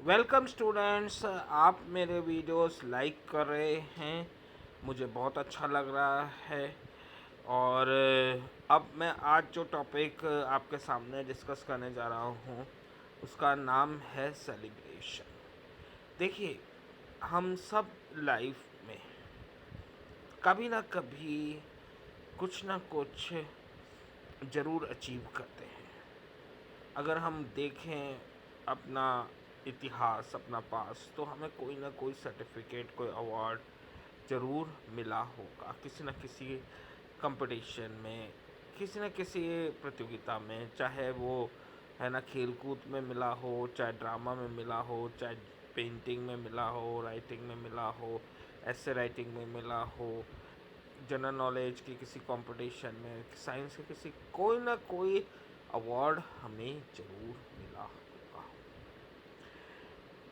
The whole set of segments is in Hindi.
Welcome students. आप मेरे वीडियोस लाइक कर रहे हैं, मुझे बहुत अच्छा लग रहा है। और अब मैं आज जो टॉपिक आपके सामने डिस्कस करने जा रहा हूँ उसका नाम है सेलिब्रेशन। देखिए, हम सब लाइफ में कभी ना कभी कुछ ना कुछ ज़रूर अचीव करते हैं। अगर हम देखें अपना इतिहास, अपना पास, तो हमें कोई ना कोई सर्टिफिकेट, कोई अवार्ड ज़रूर मिला होगा किसी न किसी कंपटीशन में, किसी न किसी प्रतियोगिता में। चाहे वो है ना खेल कूद में मिला हो, चाहे ड्रामा में मिला हो, चाहे पेंटिंग में मिला हो, राइटिंग में मिला हो, ऐसे राइटिंग में मिला हो, जनरल नॉलेज की किसी कंपटीशन में, साइंस के किसी, कोई ना कोई अवार्ड हमें ज़रूर मिला होगा।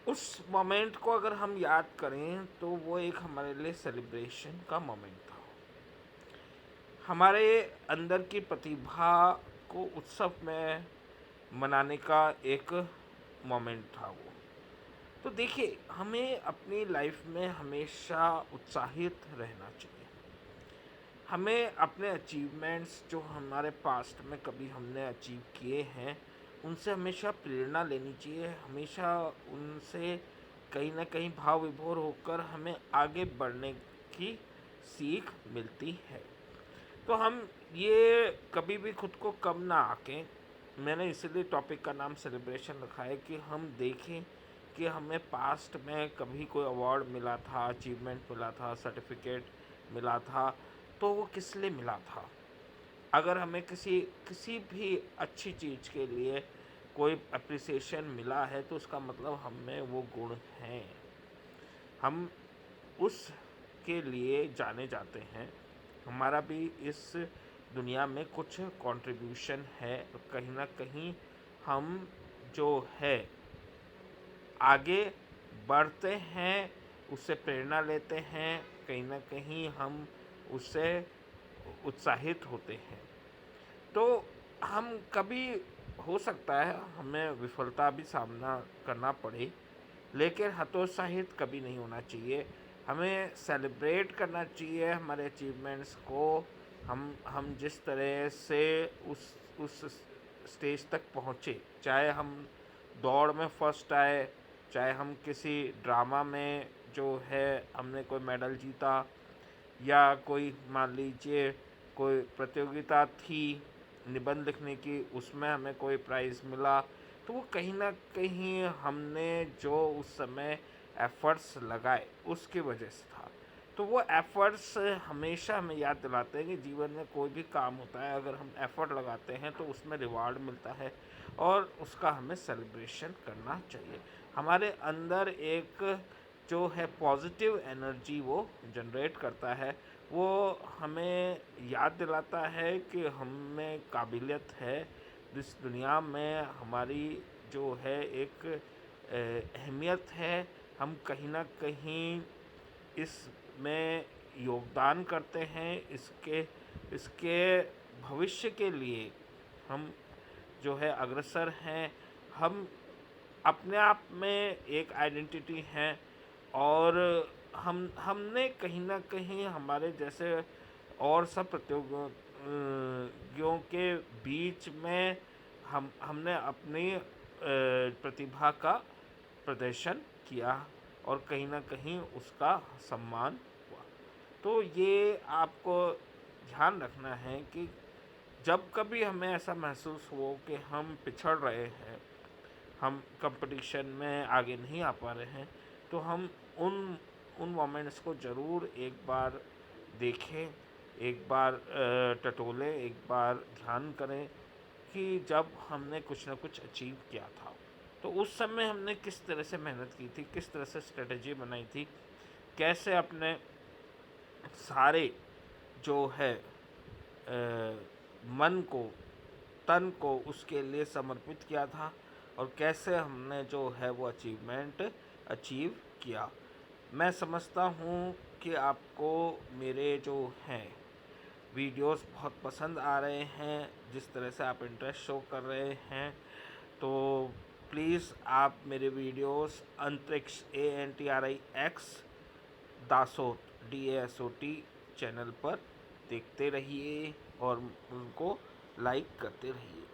उस मोमेंट को अगर हम याद करें तो वो एक हमारे लिए सेलिब्रेशन का मोमेंट था। हमारे अंदर की प्रतिभा को उत्सव में मनाने का एक मोमेंट था वो। तो देखिए, हमें अपनी लाइफ में हमेशा उत्साहित रहना चाहिए। हमें अपने अचीवमेंट्स जो हमारे पास्ट में कभी हमने अचीव किए हैं उनसे हमेशा प्रेरणा लेनी चाहिए। हमेशा उनसे कहीं ना कहीं भाव विभोर होकर हमें आगे बढ़ने की सीख मिलती है। तो हम ये कभी भी खुद को कम ना आके, मैंने इसीलिए टॉपिक का नाम सेलिब्रेशन रखा है कि हम देखें कि हमें पास्ट में कभी कोई अवार्ड मिला था, अचीवमेंट मिला था, सर्टिफिकेट मिला था, तो वो किस लिए मिला था। अगर हमें किसी किसी भी अच्छी चीज़ के लिए कोई अप्रिसिएशन मिला है तो उसका मतलब हम में वो गुण हैं, हम उसके लिए जाने जाते हैं। हमारा भी इस दुनिया में कुछ कंट्रीब्यूशन है। कहीं ना कहीं हम जो है आगे बढ़ते हैं, उससे प्रेरणा लेते हैं, कहीं ना कहीं हम उससे उत्साहित होते हैं। तो हम कभी, हो सकता है हमें विफलता भी सामना करना पड़े, लेकिन हतोत्साहित कभी नहीं होना चाहिए। हमें सेलिब्रेट करना चाहिए हमारे अचीवमेंट्स को। हम जिस तरह से उस स्टेज तक पहुँचे, चाहे हम दौड़ में फर्स्ट आए, चाहे हम किसी ड्रामा में जो है हमने कोई मेडल जीता, या कोई मान लीजिए कोई प्रतियोगिता थी निबंध लिखने की, उसमें हमें कोई प्राइज़ मिला, तो वो कहीं ना कहीं हमने जो उस समय एफ़र्ट्स लगाए उसकी वजह से था। तो वो एफ़र्ट्स हमेशा हमें याद दिलाते हैं कि जीवन में कोई भी काम होता है, अगर हम एफ़र्ट लगाते हैं तो उसमें रिवार्ड मिलता है और उसका हमें सेलिब्रेशन करना चाहिए। हमारे अंदर एक जो है पॉजिटिव एनर्जी वो जनरेट करता है। वो हमें याद दिलाता है कि हम में काबिलियत है, इस दुनिया में हमारी जो है एक अहमियत है। हम कहीं ना कहीं इसमें योगदान करते हैं, इसके इसके भविष्य के लिए हम जो है अग्रसर हैं। हम अपने आप में एक आइडेंटिटी हैं, और हमने कहीं न कहीं हमारे जैसे और सब प्रतियोगियों के बीच में हमने अपनी प्रतिभा का प्रदर्शन किया और कहीं न कहीं उसका सम्मान हुआ। तो ये आपको ध्यान रखना है कि जब कभी हमें ऐसा महसूस हो कि हम पिछड़ रहे हैं, हम कंपटीशन में आगे नहीं आ पा रहे हैं, तो हम उन उन मोमेंट्स को ज़रूर एक बार देखें, एक बार टटोलें, एक बार ध्यान करें कि जब हमने कुछ ना कुछ अचीव किया था, तो उस समय हमने किस तरह से मेहनत की थी, किस तरह से स्ट्रेटजी बनाई थी, कैसे अपने सारे जो है मन को, तन को उसके लिए समर्पित किया था, और कैसे हमने जो है वो अचीवमेंट अचीव किया। मैं समझता हूँ कि आपको मेरे जो हैं वीडियोस बहुत पसंद आ रहे हैं, जिस तरह से आप इंटरेस्ट शो कर रहे हैं। तो प्लीज़ आप मेरे वीडियोस अंतरिक्ष ANTRIX दासोत DASOT चैनल पर देखते रहिए और उनको लाइक करते रहिए।